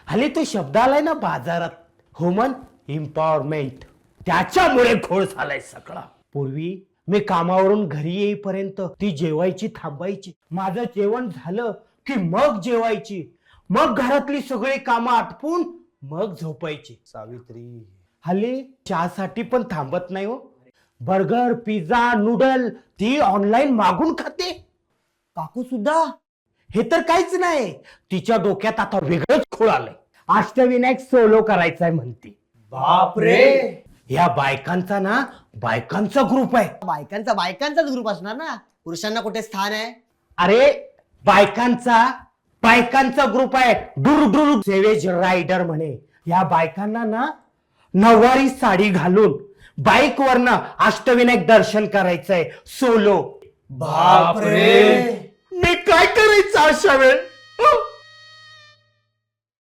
हल्ली तो शब्द आलाय ना बाजारात, ह्युमन एम्पॉवरमेंट. त्याच्यामुळे घोळ झालाय सगळा. पूर्वी मी कामावरून घरी येईपर्यंत ती जेवायची, थांबायची. माझं जेवण झालं की मग जेवायची, मग घरातली सगळी कामं आटपून मग झोपायची. सावित्री, हल्ली चहासाठी पण थांबत नाही हो. बर्गर, पिझ्झा, नूडल ती ऑनलाईन मागून खाते. काकू सुद्धा. हे तर काहीच नाही, तिच्या डोक्यात आता वेगळंच खूळ आलंय. अष्टविनायक सोलो करायचंय म्हणते. बापरे. या बायकांचा ना बायकांचा ग्रुप आहे. बायकांचाच ग्रुप असणार ना, पुरुषांना कुठे स्थान आहे? अरे बायकांचा ग्रुप आहे. डुर सेवेज रायडर म्हणे. या बायकांना ना नऊवारी साडी घालून बाईक वरनं अष्टविनायक दर्शन करायचंय सोलो. बापरे. मी काय करायचं अशा वेळ?